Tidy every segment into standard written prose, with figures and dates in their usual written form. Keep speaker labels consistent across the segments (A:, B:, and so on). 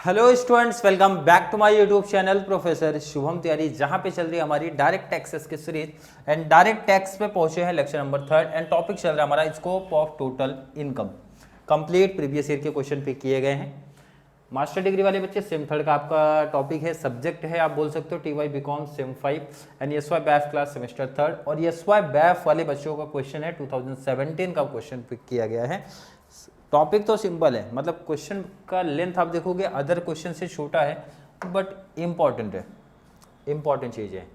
A: Hello students, welcome back to my YouTube channel professor Shubham Tiwari, जहां पे चल रही है हमारी डायरेक्ट टैक्सेस की सीरीज। एंड डायरेक्ट टैक्स पे पहुंचे हैं लेक्चर नंबर 3 एंड टॉपिक चल रहा है हमारा scope of total income. Complete previous year के क्वेश्चन पिक किए गए हैं। मास्टर डिग्री वाले बच्चे सेम थर्ड का आपका टॉपिक है, सब्जेक्ट है आप बोल सकते हो TY BCom same 5 and SY BAF class semester 3। और SY BAF वाले बच्चों का क्वेश्चन है 2017 का क्वेश्चन पिक किया गया है। टॉपिक तो सिंपल है, मतलब क्वेश्चन का लेंथ आप देखोगे अदर क्वेश्चन से छोटा है बट इम्पॉर्टेंट है, इम्पॉर्टेंट चीज़ है।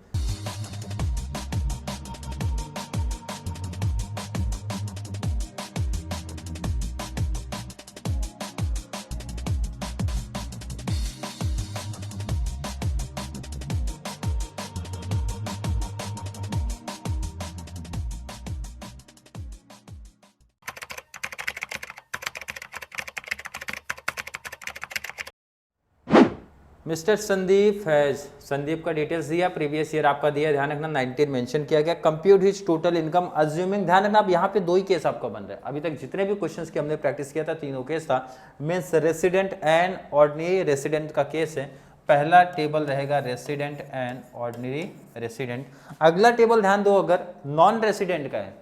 A: मिस्टर संदीप हैज, संदीप का डिटेल्स दिया, प्रीवियस ईयर आपका दिया, ध्यान रखना 19 मेंशन किया गया। Compute his total income assuming, ध्यान रखना आप यहाँ पे दो ही केस आपका बन रहा है। अभी तक जितने भी क्वेश्चंस की हमने प्रैक्टिस किया था तीनों केस था। Means resident and ordinary resident का केस है। पहला टेबल रहेगा रेसिडेंट एंड ऑर्डिनरी रेसिडेंट। अगला टेबल ध्यान दो अगर नॉन रेसिडेंट का है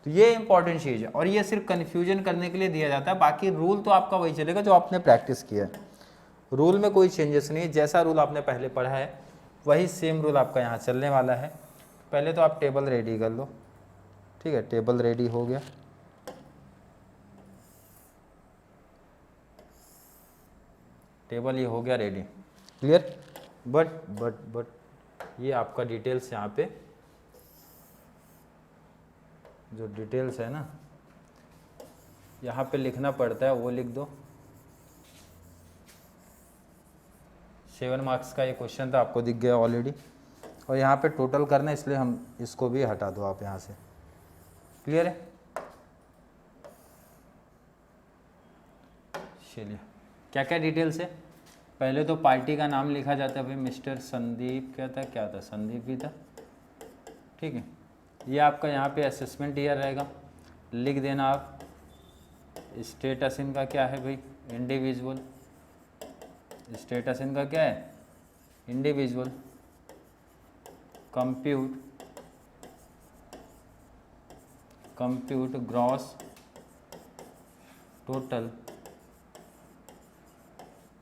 A: तो ये इंपॉर्टेंट चीज है और ये सिर्फ कंफ्यूजन करने के लिए दिया जाता है। बाकी रूल तो आपका वही चलेगा जो आपने प्रैक्टिस किया है। रूल में कोई चेंजेस नहीं, जैसा रूल आपने पहले पढ़ा है वही सेम रूल आपका यहाँ चलने वाला है। पहले तो आप टेबल रेडी कर लो, ठीक है। टेबल रेडी हो गया, टेबल ये हो गया रेडी, क्लियर। बट ये आपका डिटेल्स यहाँ पे जो डिटेल्स है ना यहाँ पे लिखना पड़ता है, वो लिख दो। 7 मार्क्स का ये क्वेश्चन था, आपको दिख गया ऑलरेडी। और यहाँ पे टोटल करना है इसलिए हम इसको भी हटा दो आप यहाँ से, क्लियर है। चलिए क्या क्या डिटेल्स है। पहले तो पार्टी का नाम लिखा जाता है भाई, मिस्टर संदीप क्या था संदीप भी था, ठीक है। ये आपका यहाँ पे असेसमेंट ईयर रहेगा, लिख देना आप। स्टेटस इनका क्या है भाई, इंडिविजुअल। स्टेटस इनका क्या है, individual. Compute gross total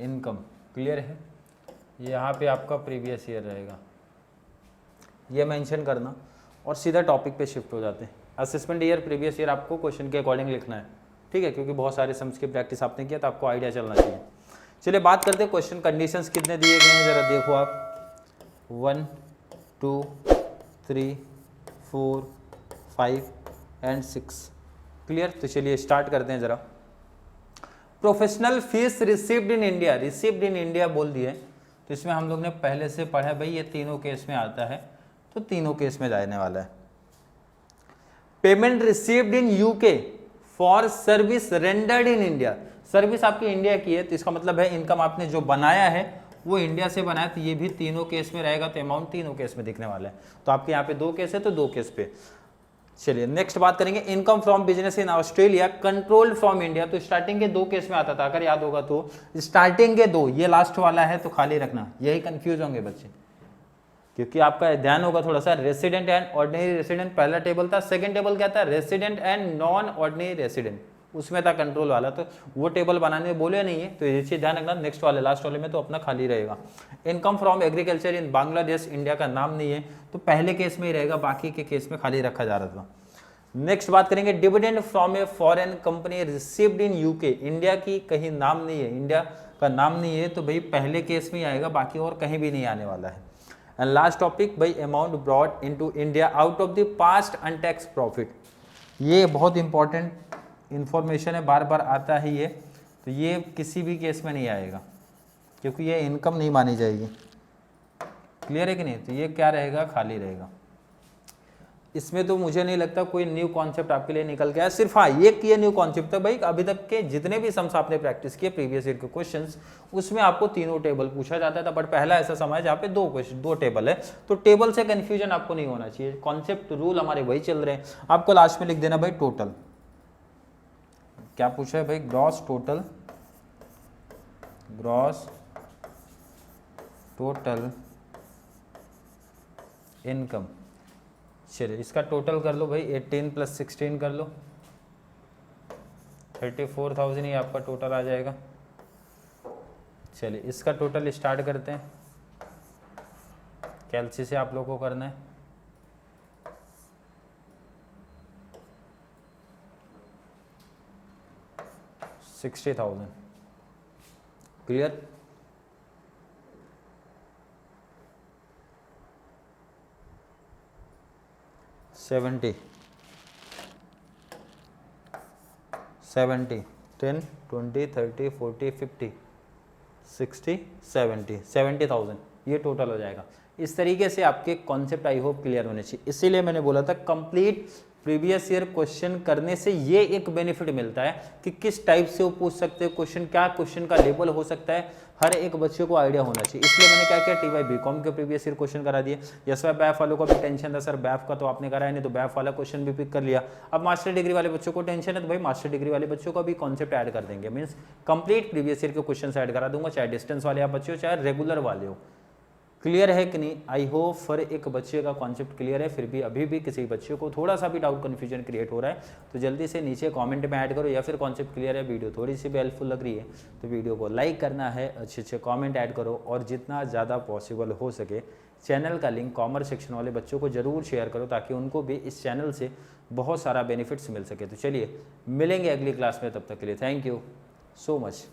A: income, clear है। यहाँ पे आपका प्रीवियस ईयर रहेगा, ये मेंशन करना और सीधा टॉपिक पे शिफ्ट हो जाते हैं। असेसमेंट ईयर प्रीवियस ईयर आपको क्वेश्चन के अकॉर्डिंग लिखना है, ठीक है, क्योंकि बहुत सारे सम्स की प्रैक्टिस आपने किया तो आपको आइडिया चलना चाहिए। चलिए बात करते हैं क्वेश्चन कंडीशंस कितने दिए गए हैं, जरा देखो आप। 1 2 3 4 5 एंड 6, क्लियर। तो चलिए स्टार्ट करते हैं जरा। Professional fees received in India, received in India बोल दिए तो इसमें हम लोग ने पहले से पढ़ा भाई, ये तीनों केस में आता है तो तीनों केस में जाने वाला है। Payment received in UK for service rendered in India, service आपकी इंडिया की है तो इसका मतलब है इनकम आपने जो बनाया है वो इंडिया से बनाया, तो ये भी तीनों केस में रहेगा, तो अमाउंट तीनों केस में दिखने वाला है। तो आपके यहाँ पे दो केस है तो दो केस पे। चलिए नेक्स्ट बात करेंगे, income from business in Australia controlled from India. तो स्टार्टिंग के दो केस में आता था, अगर याद होगा तो स्टार्टिंग के दो, ये लास्ट वाला है तो खाली रखना, यही कंफ्यूज होंगे बच्चे, क्योंकि आपका ध्यान होगा थोड़ा सा। रेसिडेंट एंड ऑर्डिनरी रेसिडेंट पहला टेबल था, सेकंड टेबल क्या था, resident and non ordinary resident, उसमें था कंट्रोल वाला, तो वो टेबल बनाने में बोले नहीं है, तो ये चीज ध्यान रखना। नेक्स्ट वाले लास्ट वाले में तो अपना खाली रहेगा। Income from agriculture in Bangladesh, India का नाम नहीं है तो पहले केस में ही रहेगा, बाकी के केस में खाली रखा जा रहा था। नेक्स्ट बात करेंगे, dividend from a foreign company received in UK, India की कहीं नाम नहीं है, इंडिया का नाम नहीं है तो भाई पहले केस में ही आएगा, बाकी और कहीं भी नहीं आने वाला है। एंड लास्ट टॉपिक भाई, amount brought into India out of the past untaxed profit, ये बहुत इंपॉर्टेंट इंफॉर्मेशन है, बार बार आता है ये, तो ये किसी भी केस में नहीं आएगा क्योंकि ये इनकम नहीं मानी जाएगी, क्लियर है कि नहीं। तो ये क्या रहेगा, खाली रहेगा। इसमें तो मुझे नहीं लगता कोई न्यू कॉन्सेप्ट आपके लिए निकल गया है, सिर्फ हाँ एक ये न्यू कॉन्सेप्ट है भाई, अभी तक के जितने भी सम्स आपने प्रैक्टिस किए प्रीवियस ईयर के क्वेश्चंस, उसमें आपको तीनों टेबल पूछा जाता था, बट पहला ऐसा समय है जहाँ पे दो टेबल है, तो टेबल से कंफ्यूजन आपको नहीं होना चाहिए। कॉन्सेप्ट रूल हमारे वही चल रहे हैं। आपको लास्ट में लिख देना भाई टोटल, क्या पूछा है भाई, gross total, gross total income. चलिए इसका टोटल कर लो भाई, 18 + 16 कर लो, 34,000 ही आपका टोटल आ जाएगा। चलिए इसका टोटल स्टार्ट करते हैं, कैलसी से आप लोगों को करना है। $60,000 क्लियर। $70, 10, 20, 30, 40, 50, 60, 70,000 ये टोटल हो जाएगा। इस तरीके से आपके कॉन्सेप्ट आई होप क्लियर होने चाहिए। इसीलिए मैंने बोला था कंप्लीट प्रीवियस ईयर क्वेश्चन करने से ये एक बेनिफिट मिलता है कि किस टाइप से वो पूछ सकते हैं क्वेश्चन, क्या क्वेश्चन का लेवल हो सकता है, हर एक बच्चे को आइडिया होना चाहिए। इसलिए मैंने क्या किया, TY BCom के प्रीवियस ईयर क्वेश्चन करा दिए। यशवा बैफ वालों को भी टेंशन था सर बैफ का तो आपने कराया नहीं, तो बैफ वाला क्वेश्चन भी पिक कर लिया। अब मास्टर डिग्री वाले बच्चों को टेंशन है तो भाई मास्टर डिग्री वाले बच्चों को भी कॉन्सेप्ट ऐड कर देंगे, मीन्स कंप्लीट प्रीवियस ईयर के क्वेश्चन ऐड करा दूंगा, चाहे डिस्टेंस वाले आप बच्चे हो चाहे रेगुलर वाले हो। क्लियर है कि नहीं? आई होप हर एक बच्चे का कॉन्सेप्ट क्लियर है। फिर भी अभी भी किसी बच्चे को थोड़ा सा भी डाउट कन्फ्यूजन क्रिएट हो रहा है तो जल्दी से नीचे कमेंट में ऐड करो, या फिर कॉन्सेप्ट क्लियर है, वीडियो थोड़ी सी भी हेल्पफुल लग रही है तो वीडियो को लाइक करना है, अच्छे अच्छे कमेंट ऐड करो, और जितना ज़्यादा पॉसिबल हो सके चैनल का लिंक कॉमर्स सेक्शन वाले बच्चों को ज़रूर शेयर करो ताकि उनको भी इस चैनल से बहुत सारा बेनिफिट्स मिल सके। तो चलिए मिलेंगे अगली क्लास में, तब तक के लिए थैंक यू सो मच।